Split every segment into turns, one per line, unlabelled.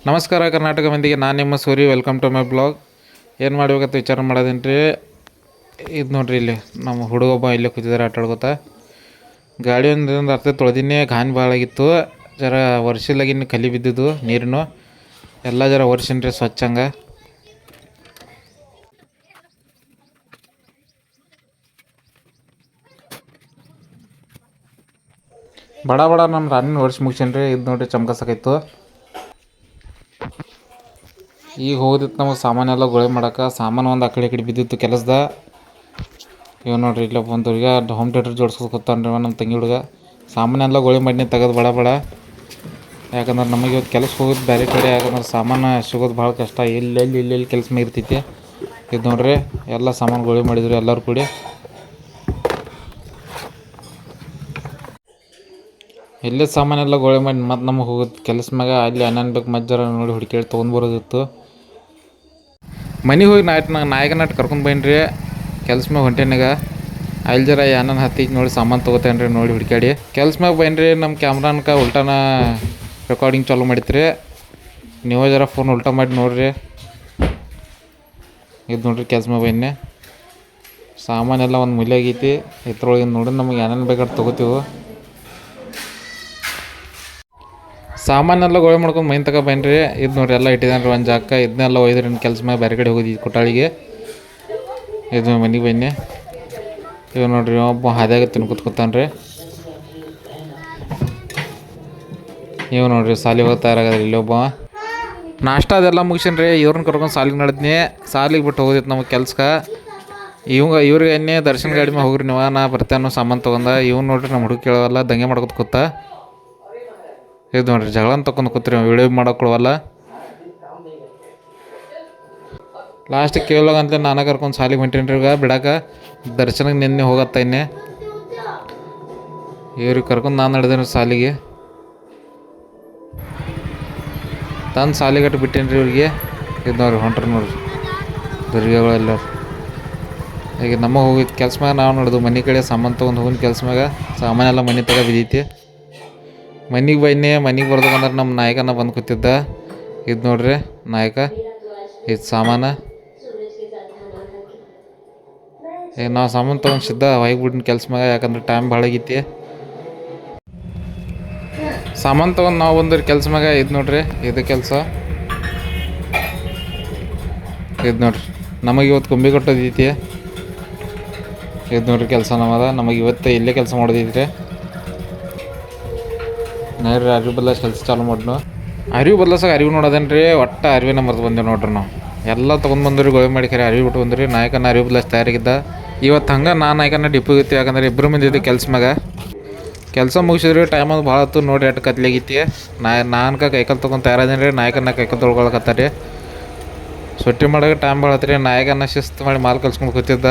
ನಮಸ್ಕಾರ ಕರ್ನಾಟಕ ಮಂದಿಗೆ, ನಾನು ನಿಮ್ಮ Suri. Welcome to my blog. ಏನು ಮಾಡ್ಬೇಕಂತ ವಿಚಾರ ಮಾಡೋದೇನು ರೀ. ಇದು ನೋಡ್ರಿ, ಇಲ್ಲಿ ನಮ್ಮ ಹುಡುಗೊಬ್ಬ ಇಲ್ಲೇ ಕೂತಿದ್ದಾರೆ ಆಟ ಆಡ್ಕೊತ. ಗಾಡಿ ಒಂದು ಅರ್ಥ ತೊಳೆದಿನೇ ಘಾನ್ ಭಾಳ ಆಗಿತ್ತು. ಜರ ವರ್ಷಲಾಗಿನ ಕಲಿ ಬಿದ್ದಿದ್ದು ನೀರನ್ನು ಎಲ್ಲ ಜರ ವರ್ಷನ್ರಿ ಸ್ವಚ್ಛಂಗ. ಬಡ ಬಡ ನಮ್ಮ ರಾಣಿನ ವರ್ಷ ಮುಗಿಸೇನ್ರಿ. ಇದು ನೋಡ್ರಿ ಚಮಕಸಕೈತು. ಈಗ ಹೋದಿತ್ತು ನಮಗೆ ಸಾಮಾನೆಲ್ಲ ಗೊಳೆ ಮಾಡೋಕೆ. ಸಾಮಾನು ಒಂದು ಆ ಕಡೆ ಬಿದ್ದಿತ್ತು ಕೆಲಸದ. ಇವ್ ನೋಡ್ರಿ, ಇಲ್ಲ ಬಂದವ್ರಿಗೆ ಹೋಮ್ ಥಿಯೇಟರ್ ಜೋಡ್ಸ್ಕೊತ ಕೂತಾನ್ರಿ ನಮ್ಮ ತಂಗಿ ಹುಡುಗ. ಸಾಮಾನೆಲ್ಲ ಗೊಳೆ ಮಾಡಿ ತೆಗೆದು ಬಡ ಬಡ. ಯಾಕಂದ್ರೆ ನಮಗೆ ಇವತ್ತು ಕೆಲಸ ಹೋಗೋದು ಬೇರೆ ಕಡೆ. ಯಾಕಂದ್ರೆ ಸಾಮಾನು ಸಿಗೋದು ಭಾಳ ಕಷ್ಟ. ಎಲ್ಲೆಲ್ಲಿ ಕೆಲಸ ಇರ್ತೈತಿ. ಇದು ನೋಡ್ರಿ, ಎಲ್ಲ ಸಾಮಾನು ಗೊಳೆ ಮಾಡಿದ್ರು ಎಲ್ಲರೂ ಕೂಡಿ. ಎಲ್ಲೇ ಸಾಮಾನೆಲ್ಲ ಗೊಳೆ ಮಾಡಿ ಮತ್ತು ನಮಗೆ ಹೋಗೋದು ಕೆಲಸ ಮ್ಯಾಗ. ಅಲ್ಲಿ ಏನೇನು ಬೇಕು ಮಜ್ಜರ ನೋಡಿ ಹುಡುಕಿ ತೊಗೊಂಡ್ಬರೋದಿತ್ತು. ಮನೆಗೆ ಹೋಗಿ ನಾಯಿಗೆ ಕರ್ಕೊಂಡು ಬನ್ರಿ. ಕೆಲ್ಸ ಮ್ಯಾಗ ಹೊಂಟೇನಾಗ ಅಲ್ಲಿ ಜರ ಏನೇನು ಹತ್ತಿಗೆ ನೋಡಿ ಸಾಮಾನು ತೊಗೋತೇನೆ ರೀ ನೋಡಿ ಹುಡುಕಾಡಿ. ಕೆಲ್ಸ ಮ್ಯಾಗ ಬನ್ರಿ. ನಮ್ಮ ಕ್ಯಾಮ್ರಾನ್ಕ ಉಲ್ಟಾನ ರೆಕಾರ್ಡಿಂಗ್ ಚಾಲೂ ಮಾಡಿತ್ರಿ. ನೀವು ಜರ ಫೋನ್ ಉಲ್ಟಾ ಮಾಡಿ ನೋಡಿರಿ. ಇದು ನೋಡ್ರಿ, ಕೆಲ್ಸ ಮ್ಯಾಗ ಬನ್ನಿ. ಸಾಮಾನೆಲ್ಲ ಒಂದು ಮೂಲೆಯಾಗೈತಿ. ಇದ್ರೊಳಗೆ ನೋಡಿ ನಮಗೆ ಏನೇನು ಬೇಕಾದ್ರೆ ತೊಗೋತೀವಿ. ಸಾಮಾನೆಲ್ಲ ಗೋಳೆ ಮಾಡ್ಕೊಂಡು ಮೈನ್ ತಗೊ ಬನ್ರಿ. ಇದು ನೋಡ್ರಿ, ಎಲ್ಲ ಇಟ್ಟಿದ್ದಾನೆ ರೀ ಒಂದು ಜಾಕ. ಇದನ್ನೆಲ್ಲ ಒಯ್ದ್ರಿ ಕೆಲಸ ಮ್ಯಾಗ ಬೇರೆ ಕಡೆ ಹೋಗಿದ್ದು ಕೊಟ್ಟಾಳಿಗೆ. ಇದು ಮನೆಗೆ ಬನ್ನಿ. ಇವ್ ನೋಡ್ರಿ, ಒಬ್ಬ ಹಾದ್ಯಾಗ ತಿನ್ಕೊತ್ಕೊತಾನೆ ರೀ. ಇವ್ ನೋಡ್ರಿ, ಸಾಲಿಗೆ ಹೋಗಿ ತಯಾರಾಗದ್ರಿ ಇಲ್ಲಿ ಒಬ್ಬ. ನಾಷ್ಟ ಅದೆಲ್ಲ ಮುಗಿಸೇನ್ರಿ. ಇವ್ರನ್ನ ಕರ್ಕೊಂಡು ಸಾಲಿಗೆ ನಡೆದ್ನಿ. ಸಾಲಿಗೆ ಬಿಟ್ಟು ಹೋಗಿತ್ತು ನಮಗೆ ಕೆಲ್ಸಕ್ಕೆ. ಇವ್ರಿಗೆ ಎಣ್ಣೆ ದರ್ಶನ ಗಾಡಿ ಮ್ಯಾಗ ಹೋಗ್ರಿ ನೀವು, ನಾ ಬರ್ತೇನೋ ಸಾಮಾನು ತೊಗೊಂಡ. ಇವ್ನು ನೋಡ್ರಿ, ನಮ್ಮ ಹುಡುಗ ಕೇಳೋಲ್ಲ, ದಂಗೆ ಮಾಡ್ಕೊತ ಕೂತ. ಇದು ನೋಡ್ರಿ, ಜಗಳನ್ನ ತಗೊಂಡು ಕೂತ್ರಿ. ವಿಡಿಯೋ ಮಾಡೋಕೊಳವಲ್ಲ. ಲಾಸ್ಟಿಗೆ ಕೇಳೋಗಂತಲೇ ನಾನು ಕರ್ಕೊಂಡು ಸಾಲಿಗೆ ಹೊಂಟೇನಿ ರೀ ಈಗ ಬಿಡಾಕ. ದರ್ಶನಕ್ಕೆ ನಿನ್ನೆ ಹೋಗತ್ತ ಇನ್ನೇ. ಇವ್ರಿಗೆ ಕರ್ಕೊಂಡು ನಾನು ನಡೆದೇನೆ ಸಾಲಿಗೆ. ತಂದು ಸಾಲಿಗಟ್ಟು ಬಿಟ್ಟೇನಿ ರೀ ಇವ್ರಿಗೆ. ಇದು ನೋಡ್ರಿ, ಹೊಂಟ್ರಿ ನೋಡ್ರಿ ದುರ್ಗಗಳೆಲ್ಲರು. ಈಗ ನಮಗೆ ಹೋಗಿದ್ದು ಕೆಲ್ಸ ಮ್ಯಾಗ ನಾವು ನೋಡೋದು ಮನೆ ಕಡೆ ಸಾಮಾನು ತೊಗೊಂಡು ಹೋಗಿನ ಕೆಲ್ಸ ಮ್ಯಾಗ. ಸಾಮಾನೆಲ್ಲ ಮನೆ ತಗ ಬಿದ್ದೈತಿ. ಮನೆಗೆ ಬನ್ನಿ. ಮನೆಗೆ ಬರ್ಬೇಕಂದ್ರೆ ನಮ್ಮ ನಾಯಕನ ಬಂದು ಕೂತಿದ್ದ. ಇದು ನೋಡ್ರಿ ನಾಯಕ. ಇದು ಸಾಮಾನು. ಈಗ ನಾವು ಸಾಮಾನು ತೊಗೊಂಡು ಸಿದ್ಧ ಹೋಗ್ಬಿಟ್ಟಿನ ಕೆಲ್ಸ ಮ್ಯಾಗ. ಯಾಕಂದ್ರೆ ಟೈಮ್ ಭಾಳ ಆಗೈತಿ. ಸಾಮಾನು ತೊಗೊಂಡು ನಾವು ಬಂದ್ರಿ ಕೆಲ್ಸ ಮ್ಯಾಗ. ಇದು ನೋಡ್ರಿ, ಇದು ಕೆಲಸ. ಇದು ನೋಡ್ರಿ, ನಮಗೆ ಇವತ್ತು ಕುಂಬಿ ಕೊಟ್ಟೋದೈತಿ. ಇದು ನೋಡ್ರಿ ಕೆಲಸ ನಮಗೆ ಇವತ್ತು ಇಲ್ಲೇ ಕೆಲಸ ಮಾಡೋದೈತ್ರಿ. ನೋಡ್ರಿ, ಅರಿವು ಬದಲಾಯಿಸಿ ಕೆಲಸ ಚಾಲು ಮಾಡ್ನು. ಅರಿವು ಬದಲಾಸಕ್ಕೆ ಅರಿವು ನೋಡೋದೇನು ರೀ. ಒಟ್ಟು ಅರಿವಿನ ಮರೆತು ಬಂದೇವು ನೋಡ್ರಿ ನಾವು. ಎಲ್ಲ ತೊಗೊಂಡು ಬಂದ್ರಿ, ಗೋಳಿ ಮಾಡಿ ಖರೆ ಅರಿವು ಬಿಟ್ಟು ಬಂದ್ರಿ. ನಾಯಕನ ಅರಿವು ಬದಲಾಯಿಸಿ ತಯಾರಾಗಿದ್ದ. ಇವತ್ತು ಹಂಗೆ ನಾನು ನಾಯಕನ ಡಿಪ್ಪಿಗೆ ಇತ್ತು. ಯಾಕಂದ್ರೆ ಇಬ್ಬರು ಮಂದಿ ಇದ್ದು ಕೆಲ್ಸ ಮ್ಯಾಗ. ಕೆಲಸ ಮುಗಿಸಿದ್ರಿ. ಟೈಮ್ ಅದು ಭಾಳ ಹೊತ್ತು ನೋಡಿ ಎಷ್ಟು ಕತ್ಲಾಗೈತಿ. ನಾನು ಕೈಕಲ್ ತೊಗೊಂಡು ತಯಾರಾದೇನೆ ರೀ. ನಾಯಕನ ಕೈಕಲ್ ತೊಳ್ಕೊಳಕತ್ತಾರೆ. ಸೊಟ್ಟಿ ಮಾಡೋಕೆ ಟೈಮ್ ಭಾಳ ಆತ್ರಿ. ನಾಯಕನ ಶಿಸ್ತು ಮಾಡಿ ಮಾಲ್ ಕಲ್ಸ್ಕೊಂಡು ಕೂತಿದ್ದ.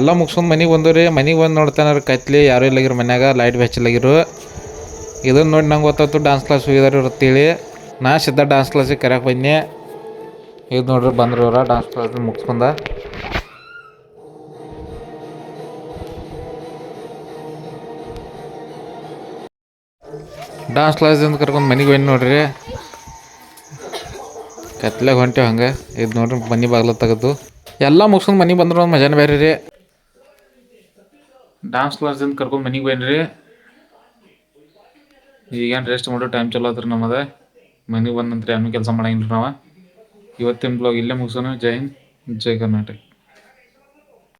ಎಲ್ಲ ಮುಗಿಸ್ಕೊಂಡು ಮನೆಗೆ ಬಂದವ್ರಿ. ಮನೆಗೆ ಬಂದು ನೋಡ್ತಾನೆ ಕತ್ಲಿ ಯಾರೂ ಇಲ್ಲಾಗಿರು ಮನ್ಯಾಗ. ಲೈಟ್ ಹಚ್ಚಲಾಗಿರು. ಇದನ್ನು ನೋಡಿ ನಂಗೆ ಗೊತ್ತಾಯ್ತು ಡ್ಯಾನ್ಸ್ ಕ್ಲಾಸ್ ಹೋಗಿದಾರೆ ಇವ್ರು ಅಂತೇಳಿ. ನಾ ಸಿದ್ಧ ಡ್ಯಾನ್ಸ್ ಕ್ಲಾಸಿಗೆ ಕರೆಯಕ್ಕೆ ಬನ್ನಿ. ಇದು ನೋಡ್ರಿ, ಬಂದ್ರು ಇವ್ರ ಡ್ಯಾನ್ಸ್ ಕ್ಲಾಸ್ ಮುಗಿಸ್ಕೊಂಡ. ಡ್ಯಾನ್ಸ್ ಕ್ಲಾಸಿಂದ ಕರ್ಕೊಂಡು ಮನೆಗೆ ಬನ್ನಿ ನೋಡ್ರಿ. ಕತ್ಲಾಗ ಹೊಂಟೇವು ಹಂಗೆ. ಇದು ನೋಡ್ರಿ, ಮನೆ ಬಾಗ್ಲ ತೆಗೆದು ಎಲ್ಲ ಮುಗಿಸ್ಕೊಂಡು ಮನೆಗೆ ಬಂದ್ರೆ ಒಂದು ಮಜಾನೇ ಬೇರೆ ರೀ. ಡ್ಯಾನ್ಸ್ ಕ್ಲಾಸಿಂದ ಕರ್ಕೊಂಡು ಮನೆಗೆ ಬನ್ನಿರಿ. ಈಗೇನು ರೆಸ್ಟ್ ಮಾಡೋ ಟೈಮ್ ಚಲೋ ಆತ್ರಿ ನಮ್ಮದು. ಮನೆಗೆ ಬಂದ ನಂತರ ಏನೂ ಕೆಲಸ ಮಾಡಂಗಿಲ್ಲ ನಾವು. ಇವತ್ತಿನ ಬ್ಲಾಗ್ ಇಲ್ಲೇ ಮುಗಿಸೋಣ. ಜೈ ಹಿಂದ್, ಜೈ ಕರ್ನಾಟಕ.